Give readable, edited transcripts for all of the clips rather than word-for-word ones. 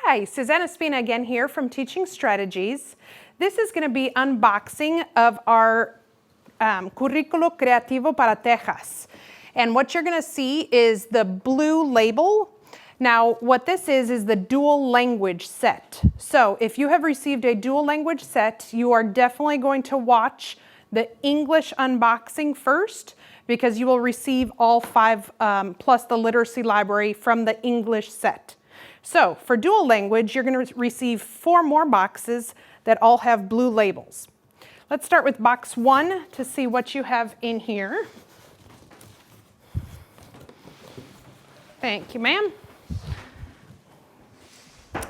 Hi, Susanna Spina again here from Teaching Strategies. This is going to be unboxing of our Currículo Creativo para Texas. And what you're going to see is the blue label. Now, what this is the dual language set. So if you have received a dual language set, you are definitely going to watch the English unboxing first, because you will receive all 5 plus the literacy library from the English set. So for dual language, you're going to receive 4 more boxes that all have blue labels. Let's start with box 1 to see what you have in here. Thank you, ma'am.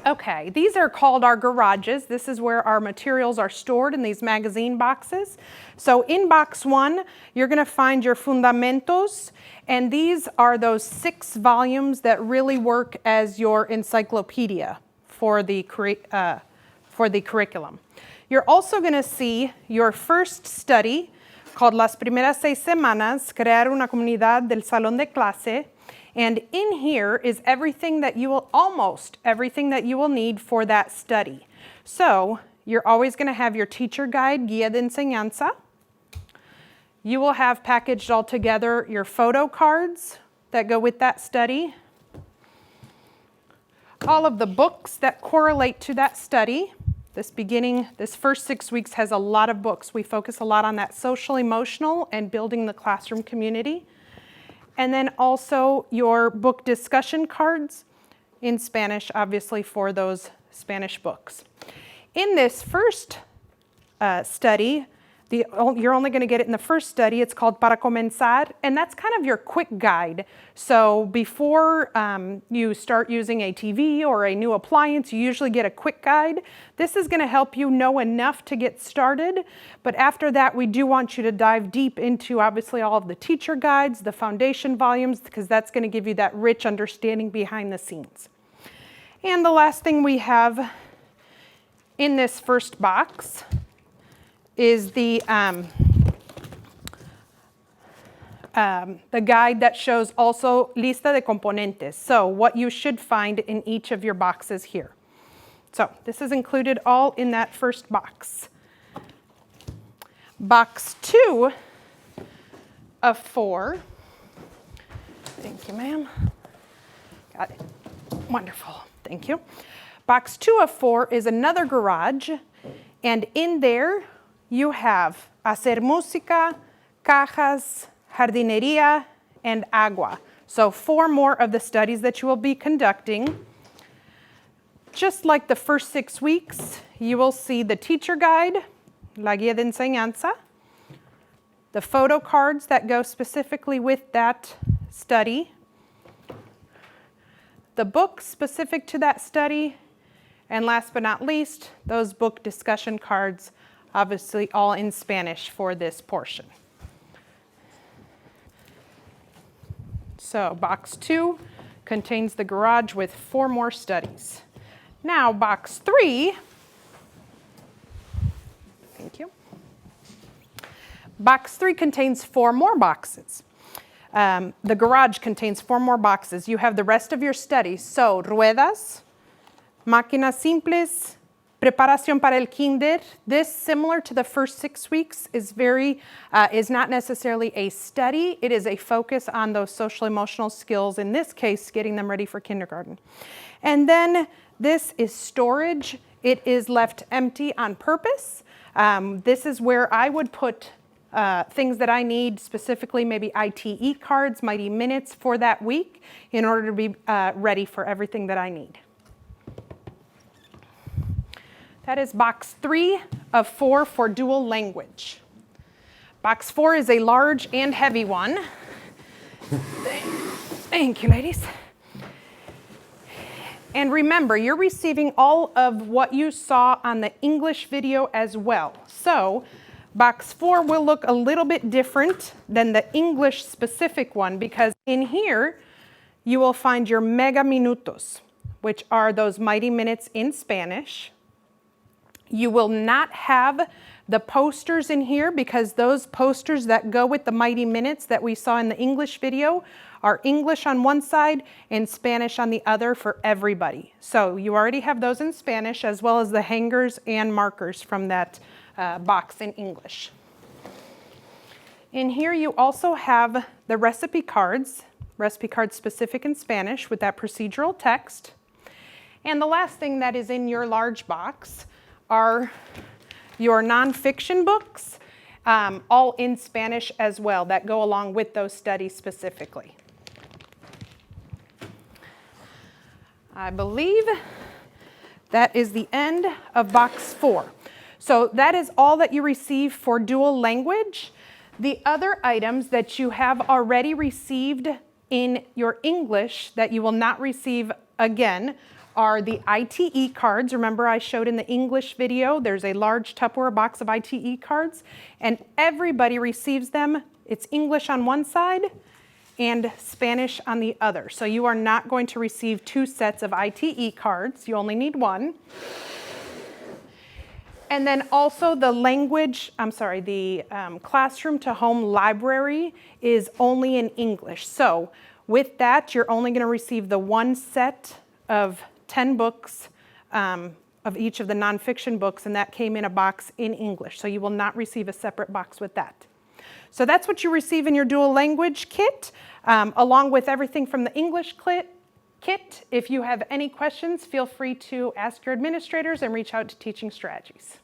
Okay, these are called our garages. This is where our materials are stored in these magazine boxes. So in box 1, you're going to find your fundamentos, and these are those 6 volumes that really work as your encyclopedia for the curriculum. You're also going to see your first study called Las primeras 6 semanas, crear una comunidad del salón de clase. And in here is everything that you will, almost everything that you will need for that study. So you're always going to have your teacher guide, Guía de Enseñanza. You will have packaged all together your photo cards that go with that study. All of the books that correlate to that study. This first 6 weeks has a lot of books. We focus a lot on that social, emotional, and building the classroom community. And then also your book discussion cards in Spanish, obviously for those Spanish books. In this first study, you're only going to get it in the first study. It's called Para Comenzar, and that's kind of your quick guide. So before you start using a TV or a new appliance, you usually get a quick guide. This is going to help you know enough to get started, but after that, we do want you to dive deep into obviously all of the teacher guides, the foundation volumes, because that's going to give you that rich understanding behind the scenes. And the last thing we have in this first box is the guide that shows also lista de componentes, so what you should find in each of your boxes here. So this is included all in that first box. Box 2 of 4. Thank you, ma'am. Got it. Wonderful. Thank you. Box 2 of 4 is another garage, and in there you have hacer música, cajas, jardinería, and agua. So 4 more of the studies that you will be conducting. Just like the first 6 weeks, you will see the teacher guide, La Guía de Enseñanza, the photo cards that go specifically with that study, the books specific to that study, and last but not least, those book discussion cards, obviously all in Spanish for this portion. So box 2 contains the garage with 4 more studies. Now box 3, thank you. Box 3 contains 4 more boxes. The garage contains 4 more boxes. You have the rest of your studies. So ruedas, máquinas simples, preparación para el kinder. This, similar to the first 6 weeks, is not necessarily a study. It is a focus on those social emotional skills, in this case, getting them ready for kindergarten. And then this is storage. It is left empty on purpose. This is where I would put things that I need, specifically maybe ITE cards, Mighty Minutes for that week, in order to be ready for everything that I need. That is box 3 of 4 for dual language. Box 4 is a large and heavy one. Thank you, ladies. And remember, you're receiving all of what you saw on the English video as well. So box 4 will look a little bit different than the English specific one, because in here you will find your mega minutos, which are those Mighty Minutes in Spanish. You will not have the posters in here, because those posters that go with the Mighty Minutes that we saw in the English video are English on one side and Spanish on the other for everybody. So you already have those in Spanish, as well as the hangers and markers from that box in English. In here you also have the recipe cards specific in Spanish with that procedural text. And the last thing that is in your large box are your nonfiction books, all in Spanish as well, that go along with those studies specifically. I believe that is the end of box 4. So that is all that you receive for dual language. The other items that you have already received in your English that you will not receive again are the ITE cards. Remember I showed in the English video, there's a large Tupperware box of ITE cards, and everybody receives them. It's English on one side and Spanish on the other. So you are not going to receive 2 sets of ITE cards. You only need 1. And then also the classroom to home library is only in English. So with that, you're only going to receive the 1 set of 10 books of each of the nonfiction books, and that came in a box in English. So you will not receive a separate box with that. So that's what you receive in your dual language kit, along with everything from the English kit. If you have any questions, feel free to ask your administrators and reach out to Teaching Strategies.